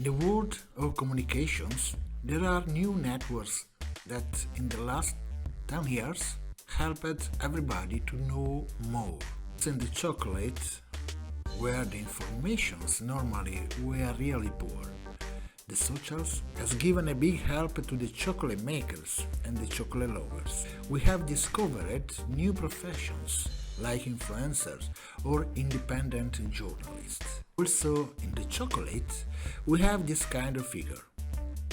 In the world of communications, there are new networks that in the last 10 years helped everybody to know more. It's in the chocolate where the informations normally were really poor. The socials has given a big help to the chocolate makers and the chocolate lovers. We have discovered new professions like influencers or independent journalists. Also, in the chocolate, we have this kind of figure.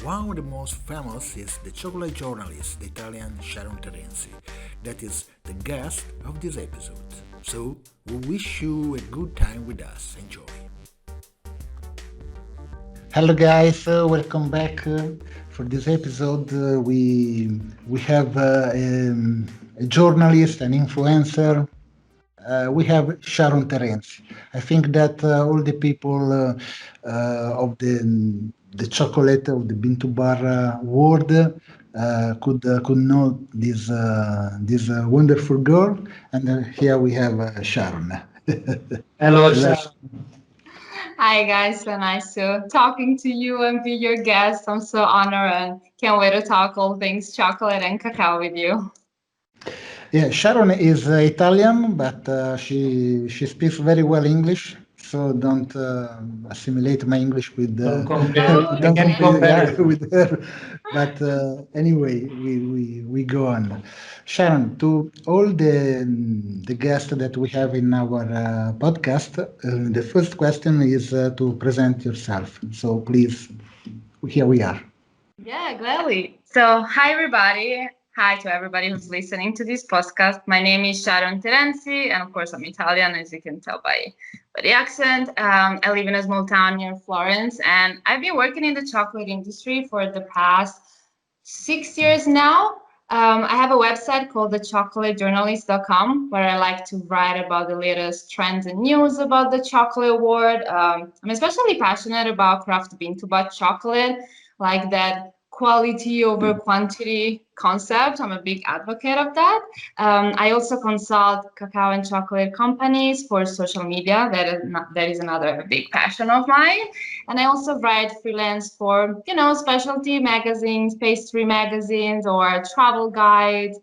One of the most famous is the chocolate journalist, the Italian Sharon Terenzi, that is the guest of this episode. So, we wish you a good time with us. Enjoy. Hello guys, welcome back for this episode. We have a journalist, an influencer. We have Sharon Terenzi. I think that all the people of the chocolate of the Pinto bar world could know this wonderful girl. And here we have Sharon. Hello, Hello. Sharon. Hi guys, so nice to talking to you and be your guest. I'm so honored and can't wait to talk all things chocolate and cacao with you. Yeah, Sharon is Italian, but she speaks very well English. So don't assimilate my English with Don't compare. Oh, We don't can okay. compare compare. with her. But anyway, we go on. Sharon, to all the guests that we have in our podcast, the first question is to present yourself. So please, here we are. Yeah, gladly. So, hi everybody. Hi to everybody who's listening to this podcast. My name is Sharon Terenzi, and of course, I'm Italian, as you can tell by the accent. I live in a small town near Florence, and I've been working in the chocolate industry for the past 6 years now. I have a website called thechocolatejournalist.com where I like to write about the latest trends and news about the chocolate world. I'm especially passionate about craft bean to butt chocolate, like that quality over quantity concept. I'm a big advocate of that. I also consult cacao and chocolate companies for social media. That is another big passion of mine. And I also write freelance for, specialty magazines, pastry magazines, or travel guides.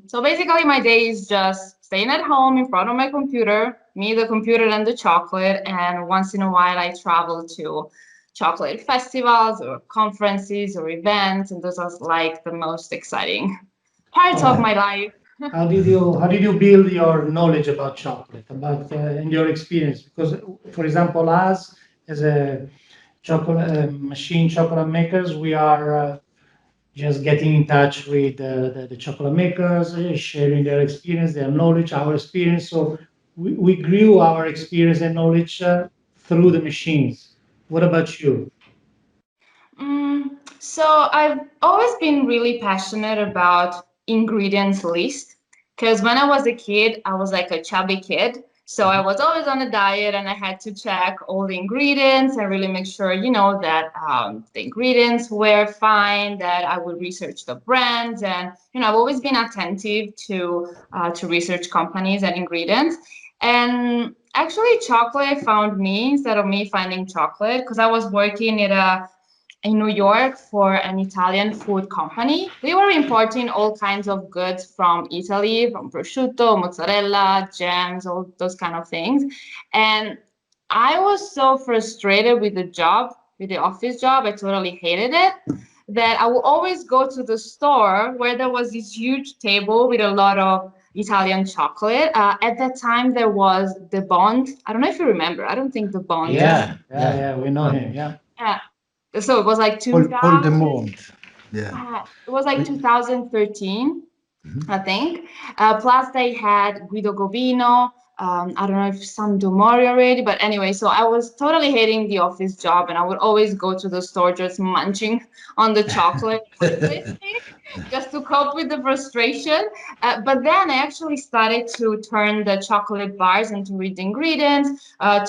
So basically, my day is just staying at home in front of my computer, me, the computer, and the chocolate. And once in a while, I travel to chocolate festivals or conferences or events, and those are like the most exciting parts of Uh, my life. how did you build your knowledge about chocolate, about and your experience? Because, for example, us as a chocolate machine chocolate makers, we are just getting in touch with the chocolate makers, sharing their experience, their knowledge, our experience. So we grew our experience and knowledge through the machines. What about you? So I've always been really passionate about ingredients list because when I was a kid, I was like a chubby kid. So I was always on a diet and I had to check all the ingredients and really make sure, that the ingredients were fine, that I would research the brands. And, I've always been attentive to research companies and ingredients. And actually, chocolate found me instead of me finding chocolate because I was working at in New York for an Italian food company. They were importing all kinds of goods from Italy, from prosciutto, mozzarella, jams, all those kind of things. And I was so frustrated with the job, with the office job. I totally hated it. That I would always go to the store where there was this huge table with a lot of Italian chocolate. At that time, there was the Bond. I don't know if you remember. I don't think the Bond. Yeah, Yeah, yeah, yeah. yeah. We know him. Yeah. Yeah. So it was like All the 2000. month. Yeah. It was like We, 2013, Mhm. I think. Plus, they had Guido Govino. I don't know if some do more already, but anyway, so I was totally hating the office job, and I would always go to the store just munching on the chocolate endlessly just to cope with the frustration. But then I actually started to turn the chocolate bars and to read the ingredients,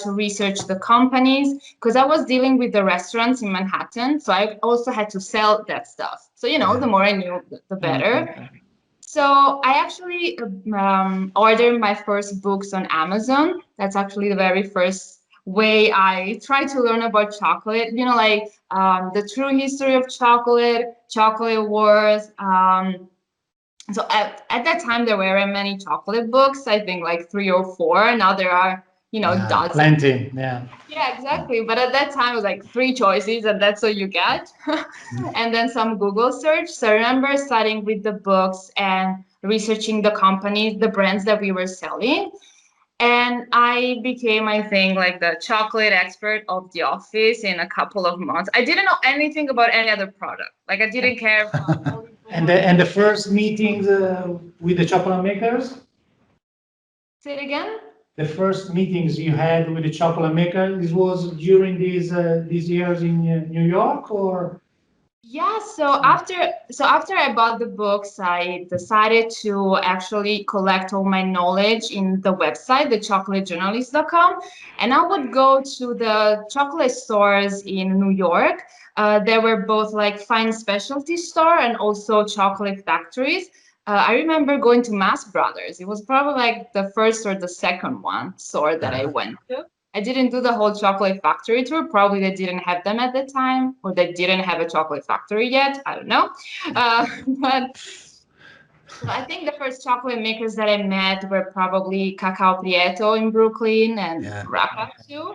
to research the companies, because I was dealing with the restaurants in Manhattan. So I also had to sell that stuff. So, Yeah. the more I knew, the better. Okay. So I actually ordered my first books on Amazon. That's actually the very first way I try to learn about chocolate. Like the true history of chocolate, chocolate wars. So at that time there weren't many chocolate books. I think like 3 or 4. Now there are, Yeah. dozens. Plenty. Yeah. Yeah, exactly. But at that time, it was like 3 choices, and that's all you get. And then some Google search. So I remember starting with the books and researching the companies, the brands that we were selling. And I became, I think, like the chocolate expert of the office in a couple of months. I didn't know anything about any other product. Like I didn't care about olive And the oil. first meetings with the chocolate makers, Say it again. the first meetings you had with the chocolate maker, this was during these years in New York, or Yeah, so after I bought the books, I decided to actually collect all my knowledge in the website, thechocolatejournalist.com, and I would go to the chocolate stores in New York. There were both like fine specialty store and also chocolate factories. I remember going to Mass Brothers. It was probably like the first or the second one store that I went to. I didn't do the whole chocolate factory tour. Probably they didn't have them at the time, or they didn't have a chocolate factory yet. I don't know. But so I think the first chocolate makers that I met were probably Cacao Prieto in Brooklyn and Yeah. Rapa too.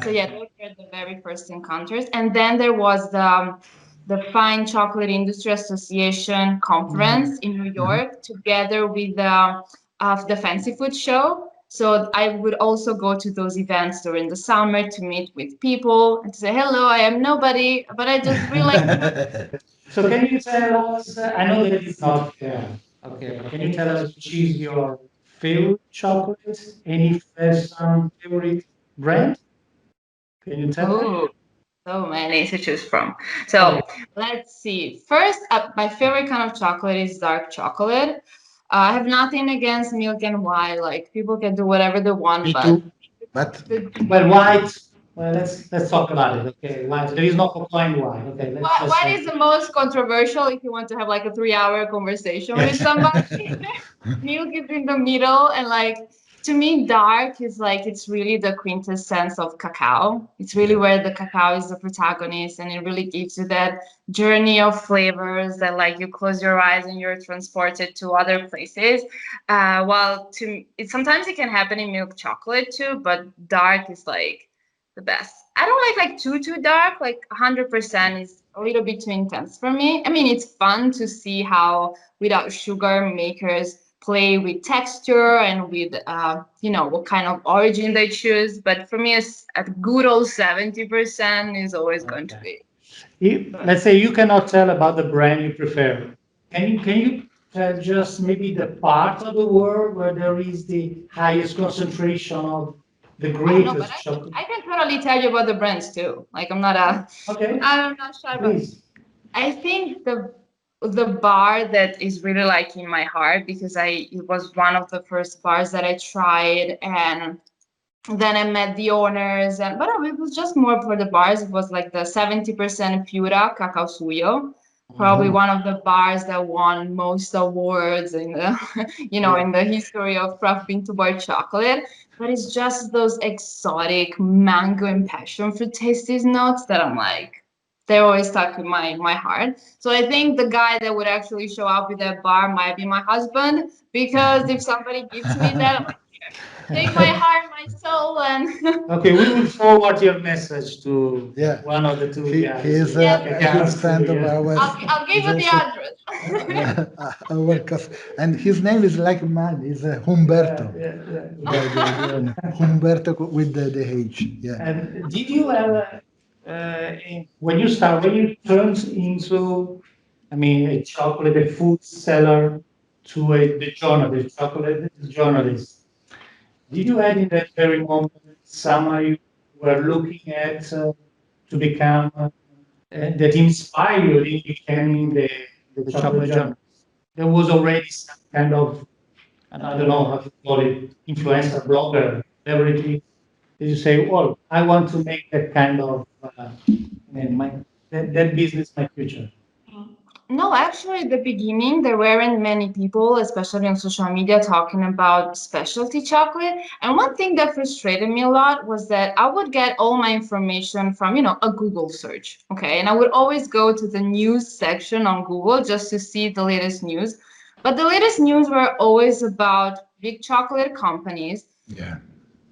So Right. yeah, those were the very first encounters. And then there was the Fine Chocolate Industry Association conference in New York, together with the Fancy Food Show. So I would also go to those events during the summer to meet with people and to say, hello, I am nobody, but I just really like so can you tell us? I know that it's not fair, okay, but can you tell us which is your favorite chocolate? And if there's some favorite brand, can you tell us? Ooh, so many to choose from. Oh, So let's see. First, my favorite kind of chocolate is dark chocolate. I have nothing against milk and white. Like people can do whatever they want, Me but too. But well, white. Well, let's talk about it. Okay, white. There is no cocoa in white. Okay, let's what say. is the most controversial if you want to have like a 3 hour conversation with somebody? Milk is in the middle, and like to me, dark is like it's really the quintessence of cacao. It's really yeah. where the cacao is the protagonist, and it really gives you that journey of flavors that like you close your eyes and you're transported to other places. While to it sometimes it can happen in milk chocolate too, but dark is like the best. I don't like too dark. Like 100% is a little bit too intense for me. I mean, it's fun to see how without sugar makers play with texture and with what kind of origin they choose. But for me, it's a good old 70% is always going to Okay. be. Let's say you cannot tell about the brand you prefer. Can you tell just maybe the part of the world where there is the highest concentration of the Oh no, but greatest chocolate? I can totally tell you about the brands too. Like Okay, I'm not shy about. please. I think the bar that is really like in my heart because it was one of the first bars that I tried, and then I met the owners, and but it was just more for the bars. It was like the 70% Pura Cacao Suyo, probably Mhm. one of the bars that won most awards in the Yeah. in the history of craft Pinto bar chocolate. But it's just those exotic mango and passion fruit tastes notes that I'm like, they're always stuck in my heart. So I think the guy that would actually show up with that bar might be my husband, because if somebody gives me that, I'm like, take my heart, my soul, and Okay, we will forward your message to Yeah. one of the two He guys. is yes, a Yeah, good friend of yeah. ours. I'll give He's you the also address. our and his name is like mine. Is Yeah, Humberto. yeah, yeah. The Humberto with the H. Yeah. And did you ever, when you turned into, I mean, a chocolate, a food seller to the journalist, chocolate journalist, did you had in that very moment someone you were looking at to become, that inspired you in becoming the chocolate journalist? There was already some kind of, and I don't know how to call it, influencer, blogger, whatever it is. Did you say, well, I want to make that kind of, I mean, that business my future? No, actually, at the beginning, there weren't many people, especially on social media, talking about specialty chocolate. And one thing that frustrated me a lot was that I would get all my information from, a Google search. Okay. And I would always go to the news section on Google just to see the latest news. But the latest news were always about big chocolate companies. Yeah.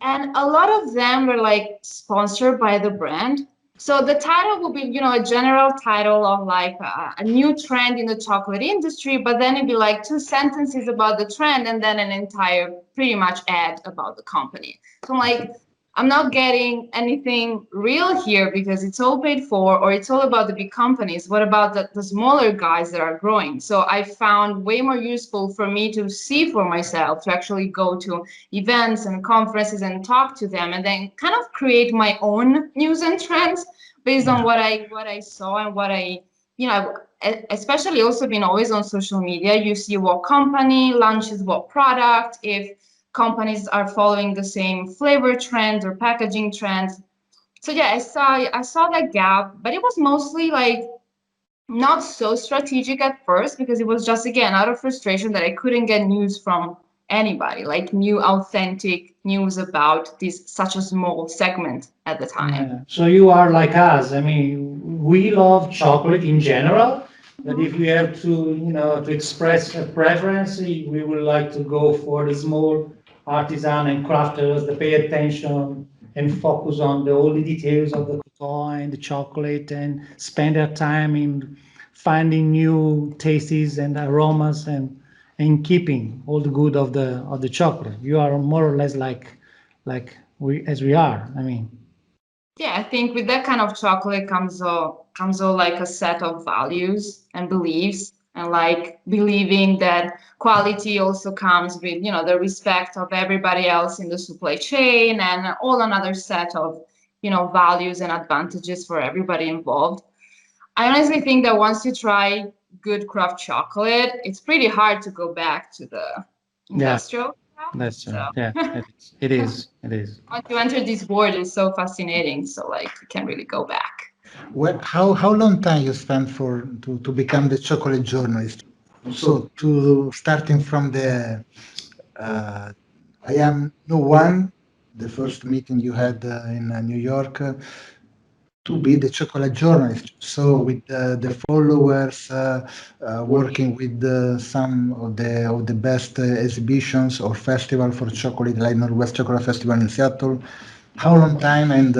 And a lot of them were like sponsored by the brand. So the title will be, a general title of like a new trend in the chocolate industry, but then it'd be like two sentences about the trend and then an entire pretty much ad about the company. So I'm like, I'm not getting anything real here because it's all paid for or it's all about the big companies. What about the smaller guys that are growing? So I found way more useful for me to see for myself, to actually go to events and conferences and talk to them and then kind of create my own news and trends based on Yeah. what I saw and what I, especially also being always on social media, you see what company launches what product, if companies are following the same flavor trends or packaging trends. So yeah, I saw that gap, but it was mostly like not so strategic at first because it was just again out of frustration that I couldn't get news from anybody, like new authentic news about this such a small segment at the time. Yeah. So you are like us. I mean, we love chocolate in general, but if we have to express a preference, we would like to go for the small artisan and crafters that pay attention and focus on all the details of the cocoa and the chocolate and spend their time in finding new tastes and aromas and keeping all the good of the chocolate. You are more or less like we are. I mean. Yeah, I think with that kind of chocolate comes all like a set of values and beliefs, and like believing that quality also comes with, the respect of everybody else in the supply chain and all another set of, values and advantages for everybody involved. I honestly think that once you try good craft chocolate, it's pretty hard to go back to the Yeah, industrial craft. that's So true. Yeah, it is. It is. It is. once you enter this world, it's so fascinating. So like you can't really go back. Well, how long time you spent to become the chocolate journalist? So to starting from the I am no one, the first meeting you had in New York, to be the chocolate journalist. So with the followers, working with some of the best exhibitions or festival for chocolate, like Northwest Chocolate Festival in Seattle. How long time and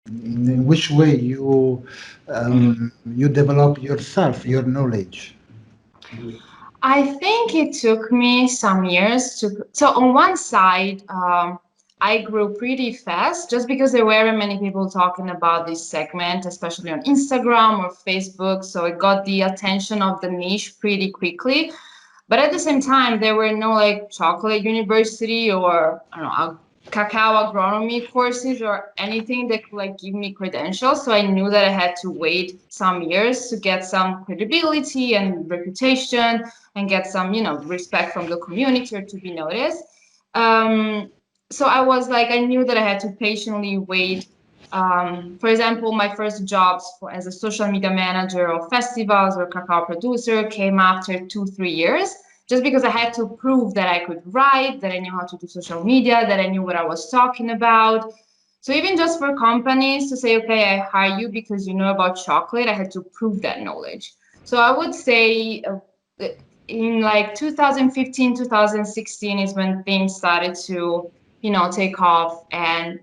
in which way you develop yourself, your knowledge? I think it took me some years to. So on one side, I grew pretty fast just because there weren't many people talking about this segment, especially on Instagram or Facebook. So it got the attention of the niche pretty quickly. But at the same time, there were no like chocolate university or I don't know, cacao agronomy courses or anything that could like give me credentials. So I knew that I had to wait some years to get some credibility and reputation and get some, respect from the community or to be noticed. So I was like, I knew that I had to patiently wait. For example, my first jobs as a social media manager of festivals or cacao producer came after 2, 3 years, just because I had to prove that I could write, that I knew how to do social media, that I knew what I was talking about. So even just for companies to say, okay, I hire you because you know about chocolate, I had to prove that knowledge. So I would say in like 2015, 2016 is when things started to, take off and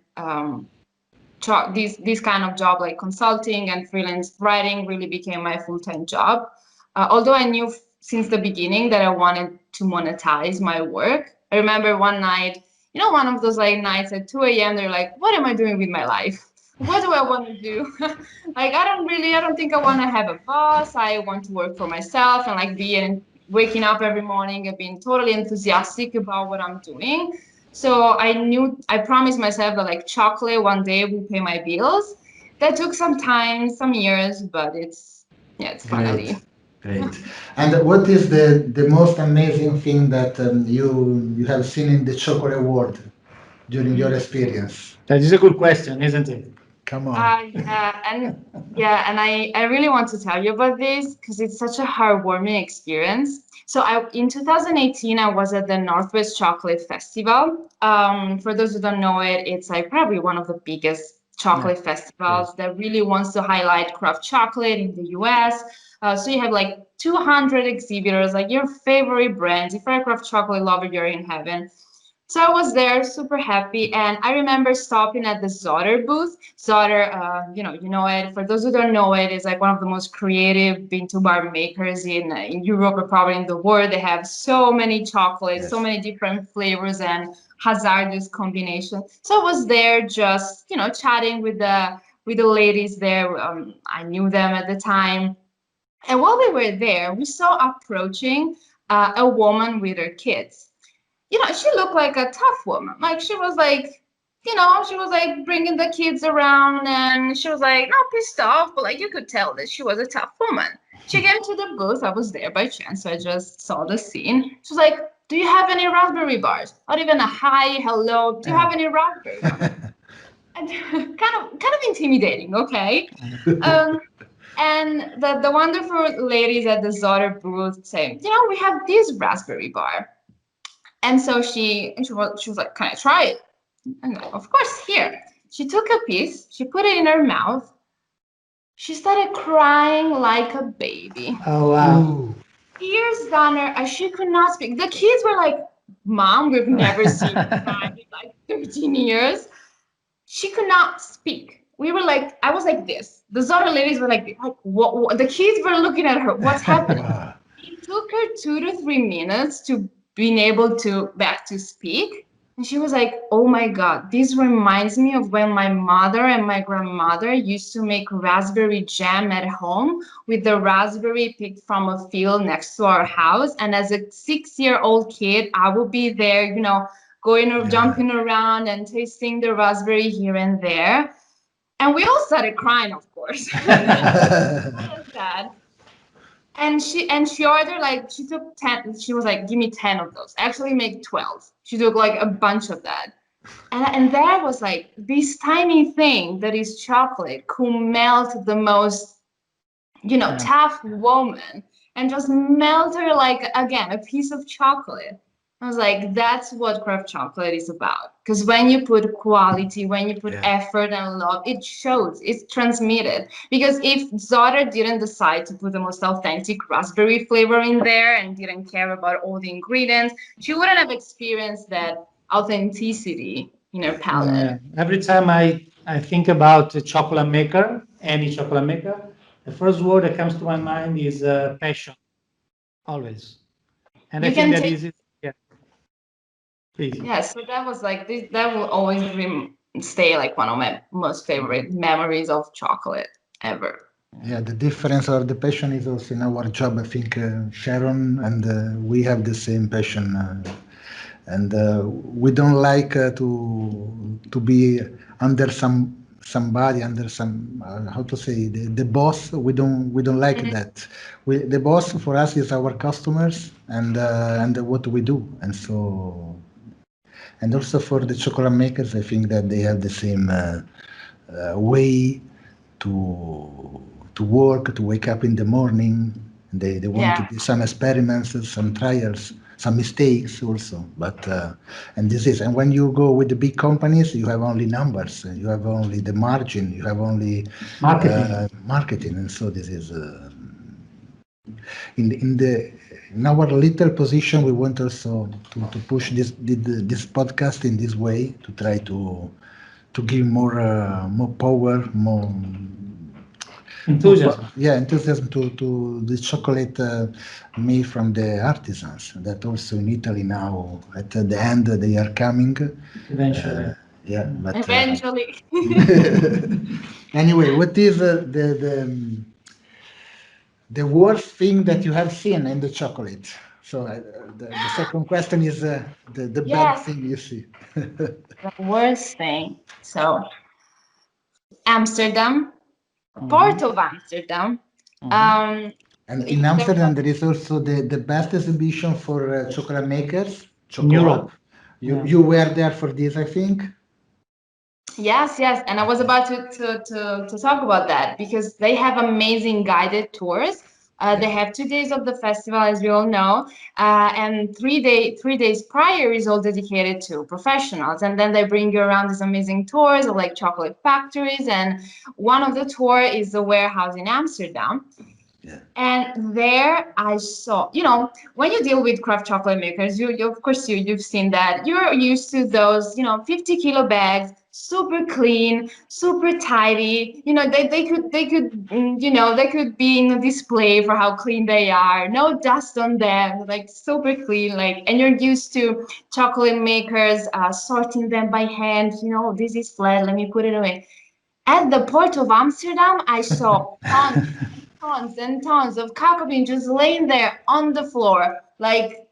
this kind of job like consulting and freelance writing really became my full-time job. Although I knew since the beginning that I wanted to monetize my work. I remember one night, one of those like nights at 2 a.m. They're like, what am I doing with my life? What do I want to do? Like, I don't think I want to have a boss. I want to work for myself and like waking up every morning and being totally enthusiastic about what I'm doing. So I promised myself that like chocolate one day will pay my bills. That took some time, some years, but it's Great, finally. great. And what is the most amazing thing that you have seen in the chocolate world during your experience? That is a good question, isn't it? Come on. I really want to tell you about this because it's such a heartwarming experience. So in 2018, I was at the Northwest Chocolate Festival. For those who don't know it, it's like probably one of the biggest chocolate festivals that really wants to highlight craft chocolate in the US. So you have like 200 exhibitors, like your favorite brands. If you're a craft chocolate lover, you're in heaven. So I was there, super happy, and I remember stopping at the Zotter booth. Zotter, you know it. For those who don't know it, is like one of the most creative Pinto bar makers in Europe or probably in the world. They have so many chocolates, so many different flavors and hazardous combinations. So I was there, just chatting with the ladies there. I knew them at the time, and while we were there, we saw approaching a woman with her kids. She looked like a tough woman. Like she was like, she was like bringing the kids around, and she was like not pissed off, but like you could tell that she was a tough woman. She came to the booth. I was there by chance, so I just saw the scene. She was like, "Do you have any raspberry bars? Not even a hi, hello. Do you have any raspberry bars?" And kind of intimidating, okay? Um, and the wonderful ladies at the Zotter booth say, we have this raspberry bar. And so she was like, "Can I try it?" And like, of course, here. She took a piece, she put it in her mouth. She started crying like a baby. Oh, wow. Ooh. Tears down her, and she could not speak. The kids were like, "Mom, we've never seen you cry in like 13 years." She could not speak. We were like, I was like this. The Zotter ladies were like what? The kids were looking at her. What's happening? It took her 2 to 3 minutes to being able to back to speak. And she was like, "Oh my God, this reminds me of when my mother and my grandmother used to make raspberry jam at home with the raspberry picked from a field next to our house. And as a 6-year-old kid, I would be there, going or jumping around and tasting the raspberry here and there." And we all started crying, of course. Sad. And she ordered, like, she took 10. She was like, "Give me 10 of those. Actually make 12." She took like a bunch of that. And there was like this tiny thing that is chocolate could melt the most, tough woman, and just melt her like, again, a piece of chocolate. I was like, that's what craft chocolate is about. Because when you put quality, when you put effort and love, it shows, it's transmitted. Because if Zotter didn't decide to put the most authentic raspberry flavor in there and didn't care about all the ingredients, she wouldn't have experienced that authenticity in her palate. Every time I think about a chocolate maker, any chocolate maker, the first word that comes to my mind is passion, always. And I You think can that take is it. Yeah, please. Yes, so that was like this, that will always stay like one of my most favorite memories of chocolate ever. Yeah, the difference or the passion is also in our job. I think Sharon and we have the same passion, and we don't like to be under somebody, under some how to say, the boss. We don't like that. The boss for us is our customers and what we do, and so. And also for the chocolate makers, I think that they have the same way to work, to wake up in the morning. They want to do some experiments, some trials, some mistakes also. But and this is, and when you go with the big companies, you have only numbers, you have only the margin, you have only marketing, and so this is in our little position. We want also to push this podcast in this way, to try to give more power, more Enthusiasm. enthusiasm to the chocolate made from the artisans. That also in Italy now, at the end, they are coming. Eventually. But Eventually. anyway, what is the worst thing that you have seen in the chocolate? So the second question is the bad Yes. thing you see. The worst thing. So Amsterdam, Port of Amsterdam. And in There Amsterdam, was, there is also the best exhibition for chocolate makers, In Europe. You were there for this, I think. Yes, yes. And I was about to talk about that because they have amazing guided tours. They Yeah. have 2 days of the festival, as we all know, and 3 days prior is all dedicated to professionals. And then they bring you around these amazing tours of like chocolate factories. And one of the tour is the warehouse in Amsterdam. Yeah. And there I saw, when you deal with craft chocolate makers, you of course you've seen that. You're used to those, 50 kilo bags, super clean, super tidy. They could be in a display for how clean they are. No dust on them, like super clean. Like, and you're used to chocolate makers sorting them by hand. This is flat. Let me put it away. At the port of Amsterdam, I saw tons and tons of cocoa beans just laying there on the floor, like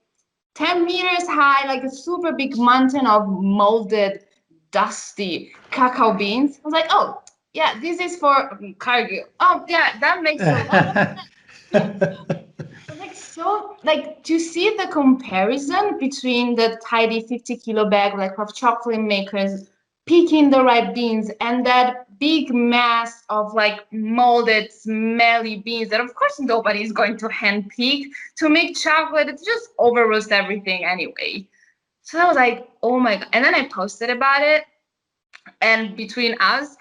10 meters high, like a super big mountain of molded, dusty cacao beans. I was like, oh, yeah, this is for Cargill. Oh, yeah, that makes a lot of sense. Like so, like to see the comparison between the tidy 50 kilo bag like of chocolate makers picking the right beans and that big mass of like molded smelly beans that of course nobody is going to hand pick to make chocolate. It's just over roast everything anyway. So I was like, oh my god. And then I posted about it, and between us,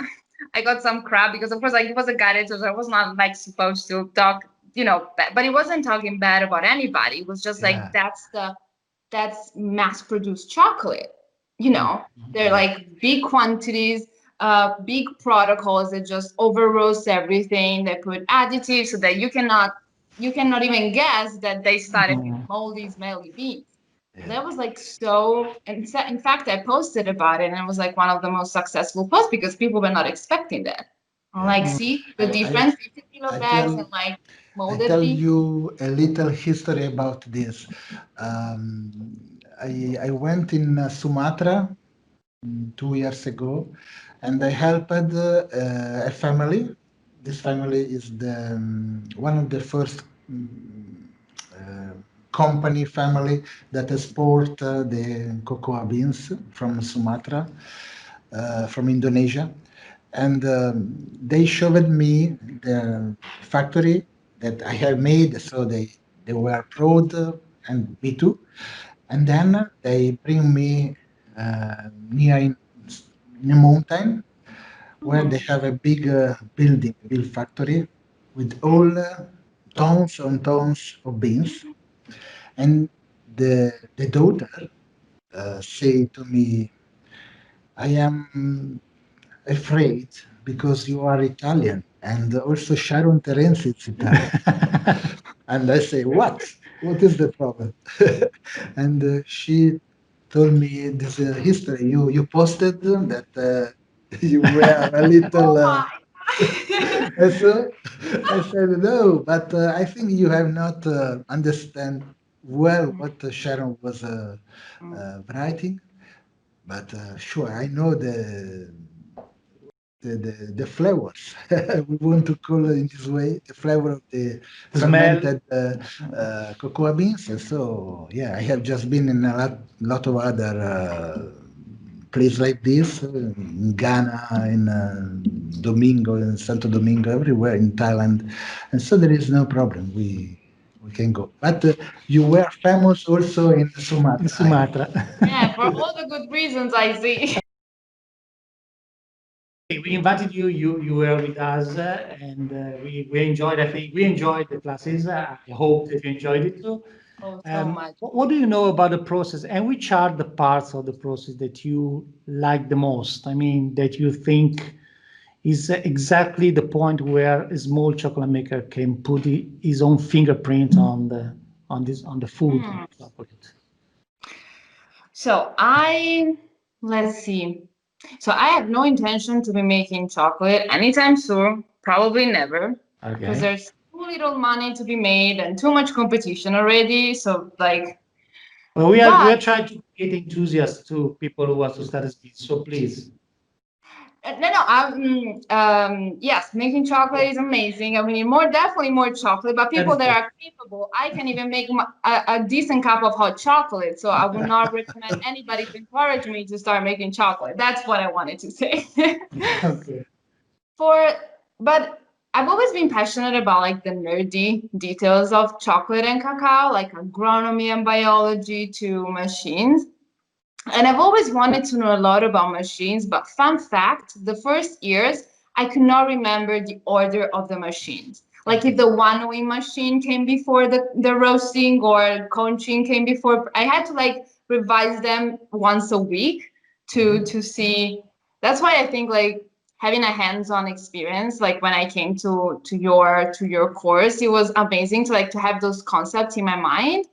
I got some crap because of course like it was a guided tour, so I was not like supposed to talk, but it wasn't talking bad about anybody. It was just like Yeah. that's mass produced chocolate. They're Yeah. like big quantities, big protocols that just over roast everything. They put additives so that you cannot even guess that they started with Mhm. moldy, smelly beans. Yeah. That was like so. In fact, I posted about it, and it was like one of the most successful posts because people were not expecting that. I'm Yeah. like, Mm. see the I, I, difference, 50 kilo I bags tell and like I molded tell beef. you a little history about this. I went in Sumatra 2 years ago, and I helped a family. This family is one of the first uh, company family that export the cocoa beans from Sumatra, from Indonesia, and they showed me the factory that I have made, so they were proud, and me too. And then they bring me near in a mountain where they Mhm. have a big building, big factory with all tons and tons of beans. And the daughter say to me, "I am afraid because you are Italian, and also Sharon Terenzi is Italian." And I say, "What? What is the problem?" And she told me this history. You posted that you were a little. Oh my. And so I said no, but I think you have not understand well what Sharon was writing. But sure, I know the flavors. We want to call it in this way the flavor of the The smell. fermented cocoa beans. And so yeah, I have just been in a lot of other places like this, in Ghana, in Domingo, in Santo Domingo, everywhere in Thailand, and so there is no problem. We can go. But you were famous also in In Sumatra. Sumatra. Yeah, for all the good reasons I see. We invited you. You were with us, and we enjoyed. I think we enjoyed the classes. I hope that you enjoyed it too. Oh, so much. What do you know about the process, and which are the parts of the process that you like the most? I mean, that you think is exactly the point where a small chocolate maker can put his own fingerprint on the food Hmm. chocolate. So let's see. So I have no intention to be making chocolate anytime soon, probably never, because Okay. there's too little money to be made and too much competition already. So like, Well, we are but trying to get enthusiasts to people who want to start a business. So please. Yes, making chocolate is amazing. I mean, definitely more chocolate, but That people is that good. are capable, I can even make a decent cup of hot chocolate. So I would not recommend anybody to encourage me to start making chocolate. That's what I wanted to say. Okay. For, but I've always been passionate about like the nerdy details of chocolate and cacao, like agronomy and biology to machines. And I've always wanted to know a lot about machines, but fun fact, the first years I could not remember the order of the machines. Like if the winnowing machine came before the roasting or conching came before, I had to like revise them once a week to see. That's why I think like having a hands-on experience, like when I came to your course, it was amazing to like to have those concepts in my mind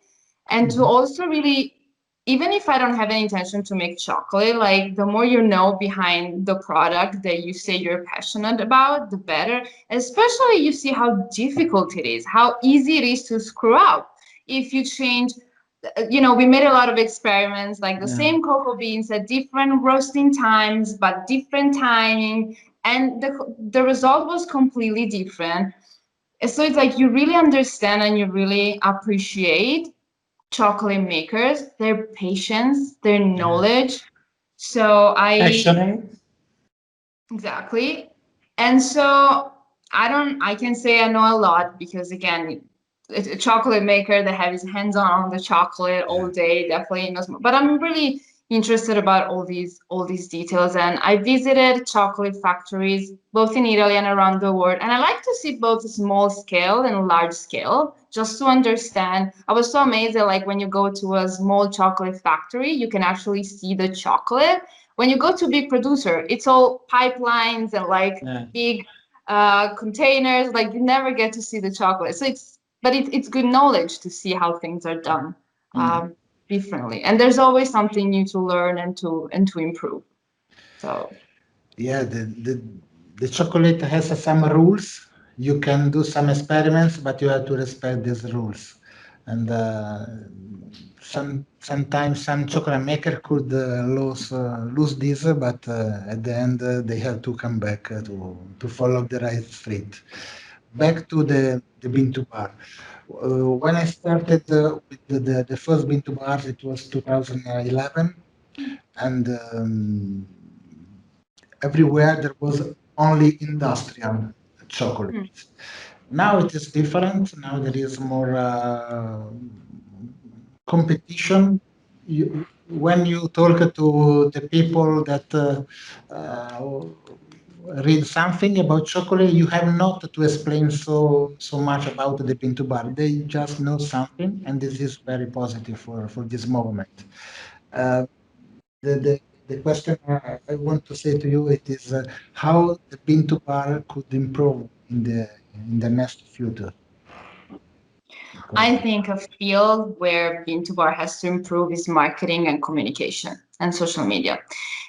and to also really, even if I don't have any intention to make chocolate, like the more you know behind the product that you say you're passionate about, the better. Especially you see how difficult it is, how easy it is to screw up. If you change, we made a lot of experiments, like the Yeah. same cocoa beans at different roasting times, but different timing, and the result was completely different. So it's like you really understand and you really appreciate chocolate makers, their patience, their Yeah. knowledge. So I Passionate. exactly. And so I can say I know a lot because again, a chocolate maker that has his hands on the chocolate all Yeah. day definitely knows more. But I'm really interested about all these details, and I visited chocolate factories both in Italy and around the world, and I like to see both small scale and large scale just to understand. I was so amazed that like when you go to a small chocolate factory, you can actually see the chocolate. When you go to big producer, it's all pipelines and like Yeah. big containers. Like you never get to see the chocolate. So it's good knowledge to see how things are done Mm. differently. And there's always something new to learn and to improve. So Yeah, the chocolate has some rules. You can do some experiments, but you have to respect these rules. And sometimes some chocolate maker could lose this, but at the end they have to come back to follow the right street. Back to the Bintu bar. When I started with the first Bintu bar, it was 2011, and everywhere there was only industrial chocolate. Now it is different. Now there is more competition. When you talk to the people that read something about chocolate, you have not to explain so much about the Pinto bar. They just know something, and this is very positive for this movement. Uh, the, the, the question I want to say to you it is how the Pinto bar could improve in the next future. Because, I think a field where Bintubar has to improve is marketing and communication and social media.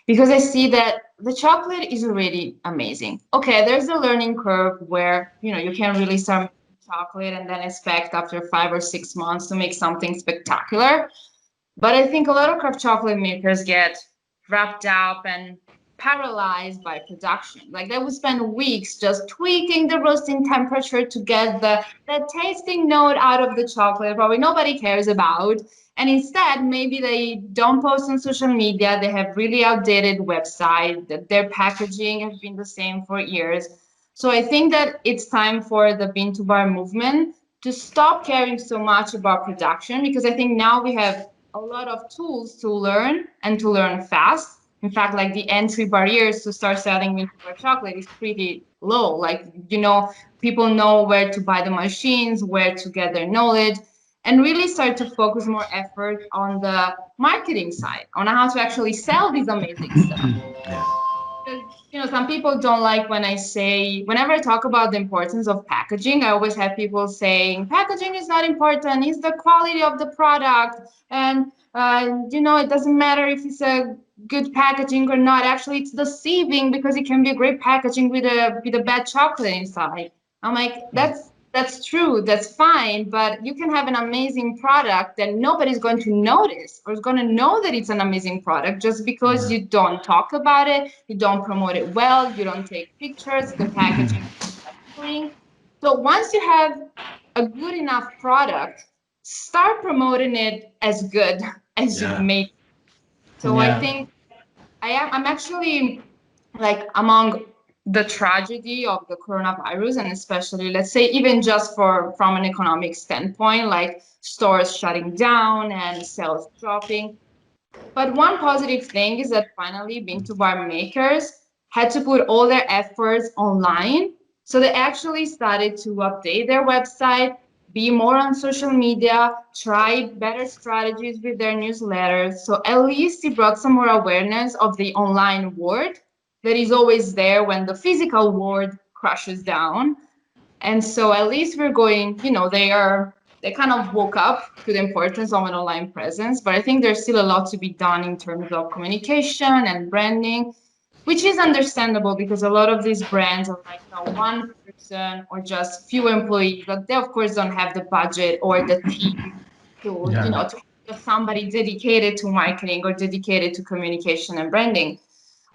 Because I see that the chocolate is already amazing. Okay, there's a learning curve where, you can really start making chocolate and then expect after 5 or 6 months to make something spectacular. But I think a lot of craft chocolate makers get wrapped up and paralyzed by production. Like they would spend weeks just tweaking the roasting temperature to get the tasting note out of the chocolate, probably nobody cares about. And instead, maybe they don't post on social media, they have really outdated website, that their packaging has been the same for years. So I think that it's time for the bean to bar movement to stop caring so much about production because I think now we have a lot of tools to learn and to learn fast. In fact, like the entry barriers to start selling mint bar chocolate is pretty low. Like, people know where to buy the machines, where to get their knowledge, and really start to focus more effort on the marketing side, on how to actually sell these amazing stuff. yeah, Because, some people don't like when whenever I talk about the importance of packaging, I always have people saying packaging is not important, it's the quality of the product. And, it doesn't matter if it's a good packaging or not. Actually, it's deceiving because it can be a great packaging with a bad chocolate inside. I'm like, yeah, that's That's true. That's fine. But you can have an amazing product that nobody's going to notice or is going to know that it's an amazing product just because you don't talk about it, you don't promote it well, you don't take pictures, the packaging is clean. So once you have a good enough product, start promoting it as good as you make. So I think I'm actually like among the tragedy of the coronavirus, and especially let's say even just from an economic standpoint, like stores shutting down and sales dropping. But one positive thing is that finally bean to bar makers had to put all their efforts online. So they actually started to update their website, be more on social media, try better strategies with their newsletters. So at least it brought some more awareness of the online world that is always there when the physical world crashes down. And so at least we're going, they kind of woke up to the importance of an online presence, but I think there's still a lot to be done in terms of communication and branding, which is understandable because a lot of these brands are like one person or just few employees, but they of course don't have the budget or the team to have somebody dedicated to marketing or dedicated to communication and branding.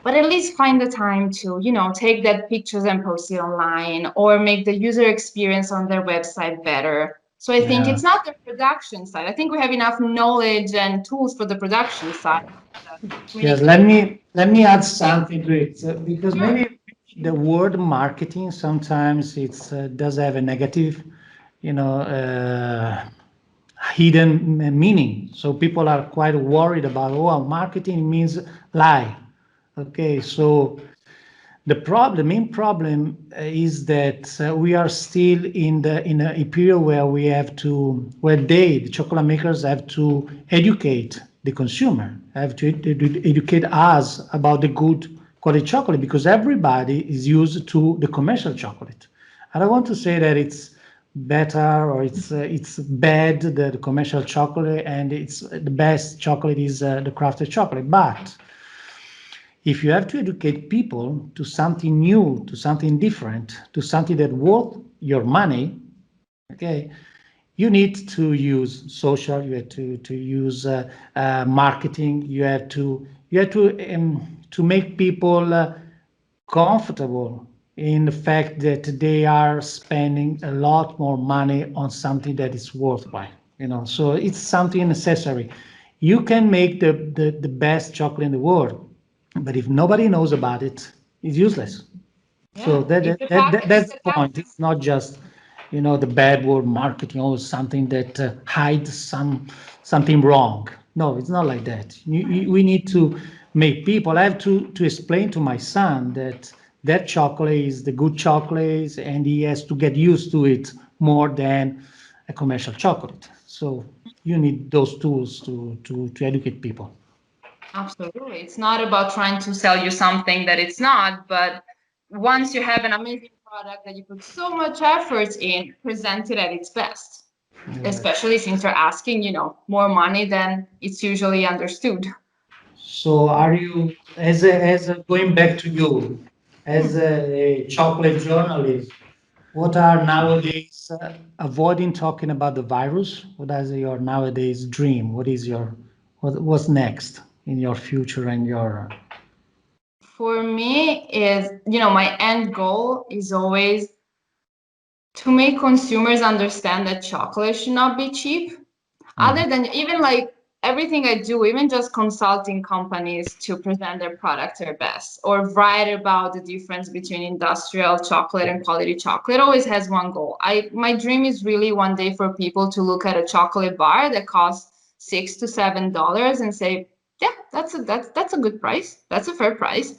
But at least find the time to take that pictures and post it online or make the user experience on their website better. So I think it's not the production side. I think we have enough knowledge and tools for the production side. Yes, let me add something to it because maybe the word marketing sometimes it's does have a negative, you know, hidden meaning. So people are quite worried about, oh, marketing means lie. Okay, so the main problem is that we are still in a period where the chocolate makers have to educate the consumer, have to educate us about the good quality chocolate because everybody is used to the commercial chocolate. I don't want to say that it's better or it's bad the commercial chocolate and it's the best chocolate is the crafted chocolate, but if you have to educate people to something new, to something different, to something that worth your money, okay, you need to use social, you have to use marketing, you have to make people comfortable in the fact that they are spending a lot more money on something that is worthwhile. So it's something necessary. You can make the best chocolate in the world, but if nobody knows about it, it's useless. So that's the point. It's not just the bad word marketing or something that hides something wrong. No, it's not like that. We need to make people. I have to explain to my son that chocolate is the good chocolate, and he has to get used to it more than a commercial chocolate. So you need those tools to educate people. Absolutely. It's not about trying to sell you something that it's not, but once you have an amazing product that you put so much effort in, present it at its best, especially since you're asking, more money than it's usually understood. So are you, going back to you, as a chocolate journalist, what are nowadays, avoiding talking about the virus, what is your nowadays dream? What's next in your future and your... For me is, my end goal is always to make consumers understand that chocolate should not be cheap. Other than even like everything I do, even just consulting companies to present their product their best or write about the difference between industrial chocolate and quality chocolate, always has one goal. My dream is really one day for people to look at a chocolate bar that costs $6 to $7 and say, yeah, that's a good price. That's a fair price.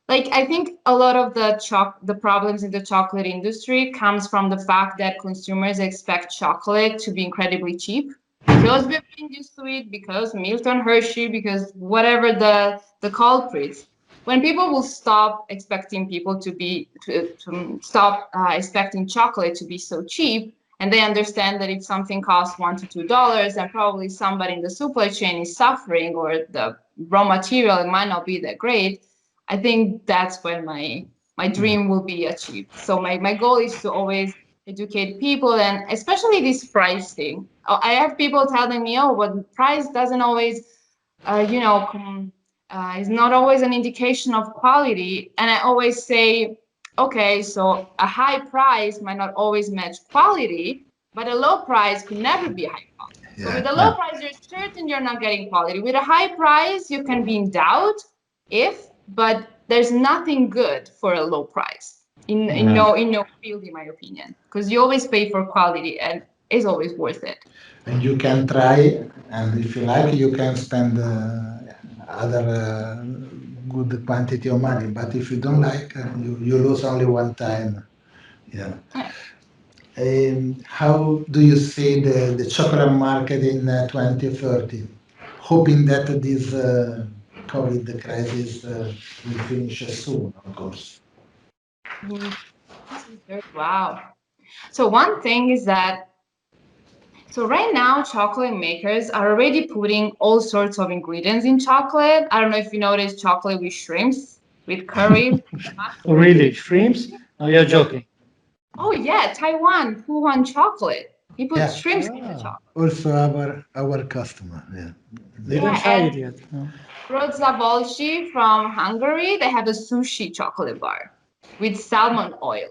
Like I think a lot of the problems in the chocolate industry comes from the fact that consumers expect chocolate to be incredibly cheap because we've been used to it, because Milton Hershey, because whatever the culprits. When people will stop expecting to stop expecting chocolate to be so cheap, and they understand that if something costs $1 to $2, and probably somebody in the supply chain is suffering, or the raw material it might not be that great, I think that's when my dream will be achieved. So my goal is to always educate people, and especially this price thing. I have people telling me, oh, but price doesn't always, is not always an indication of quality. And I always say, okay, so a high price might not always match quality, but a low price could never be high quality. So with a low price, you're certain you're not getting quality. With a high price, you can be in doubt but there's nothing good for a low price in no field, in my opinion, because you always pay for quality and it's always worth it. And you can try, and if you like, you can spend other good quantity of money. But if you don't like, you lose only one time. Yeah. How do you see the chocolate market in 2030? Hoping that this COVID crisis will finish soon, of course. Wow. So one thing is that, so right now chocolate makers are already putting all sorts of ingredients in chocolate. I don't know if you noticed chocolate with shrimps, with curry. Oh, really? Shrimps? No, you're joking. Oh yeah, Taiwan, Wuhan chocolate. He put Yeah. shrimps in the chocolate. Also our customer. Yeah. Didn't try it yet. No. Roszabolshi from Hungary, they have a sushi chocolate bar with salmon oil.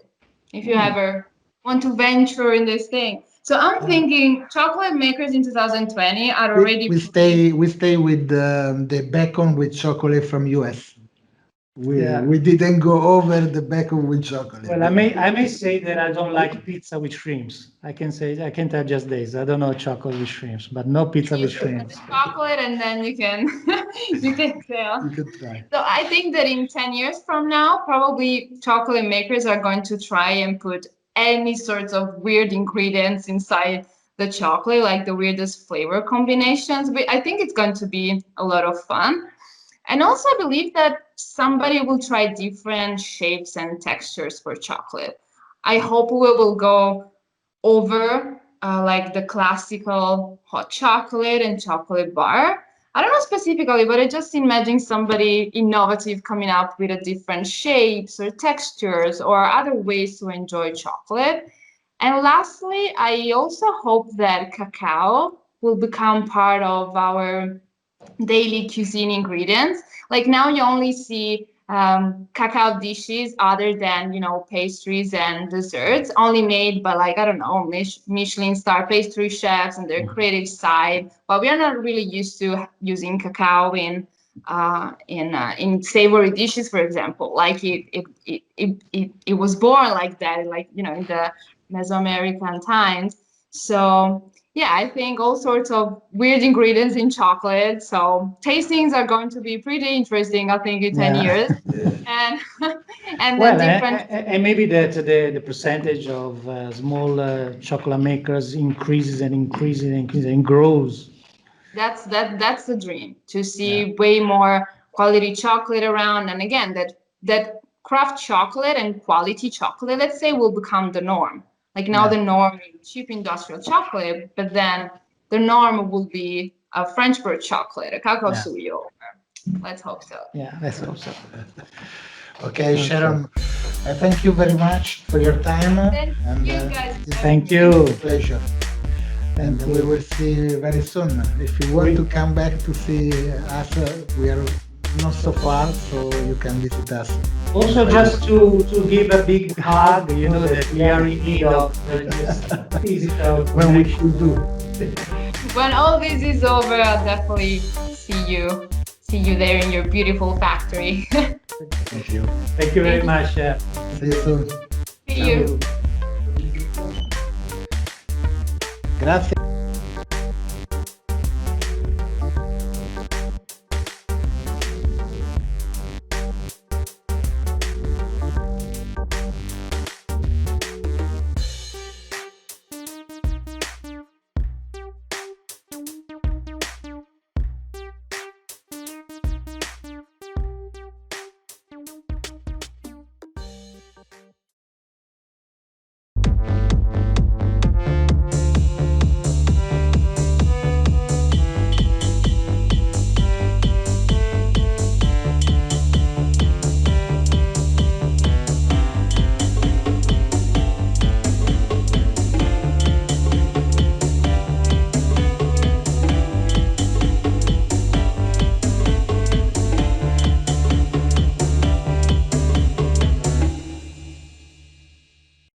If you ever want to venture in this thing. So I'm thinking chocolate makers in 2020 are already We stay with the bacon with chocolate from US. We didn't go over the bacon with chocolate. Well, I may say that I don't like pizza with shrimps. I can tell just this. I don't know chocolate with shrimps, but no pizza with shrimps. chocolate, and then you can tell. You could try. So I think that in 10 years from now, probably chocolate makers are going to try and put any sorts of weird ingredients inside the chocolate, like the weirdest flavor combinations. But I think it's going to be a lot of fun. And also, I believe that somebody will try different shapes and textures for chocolate. I hope we will go over like the classical hot chocolate and chocolate bar. I don't know specifically, but I just imagine somebody innovative coming up with a different shapes or textures or other ways to enjoy chocolate. And lastly, I also hope that cacao will become part of our daily cuisine ingredients. Like now you only see cacao dishes other than, pastries and desserts only made by like, I don't know, Michelin star pastry chefs and their creative side. But we are not really used to using cacao in savory dishes, for example. Like it was born like that, like, in the Mesoamerican times. So yeah, I think all sorts of weird ingredients in chocolate. So tastings are going to be pretty interesting, I think, in 10 years. And Well, then different. and maybe that the percentage of small chocolate makers increases and grows. That's the dream, to see way more quality chocolate around. And again, that craft chocolate and quality chocolate, let's say, will become the norm. Like now the norm is cheap industrial chocolate, but then the norm will be a French bird chocolate, a cacao suyo. Let's hope so. Yeah, let's hope so. Okay, Sharon, I thank you very much for your time. Thank you guys. Thank you. Pleasure. And we will see you very soon. If you want to come back to see us, we are not so far, so you can visit us. Also, just to give a big hug, that we are in need of just physical When we should do. When all this is over, I'll definitely see you there in your beautiful factory. Thank you. Thank you very much. See you soon. See you. Grazie.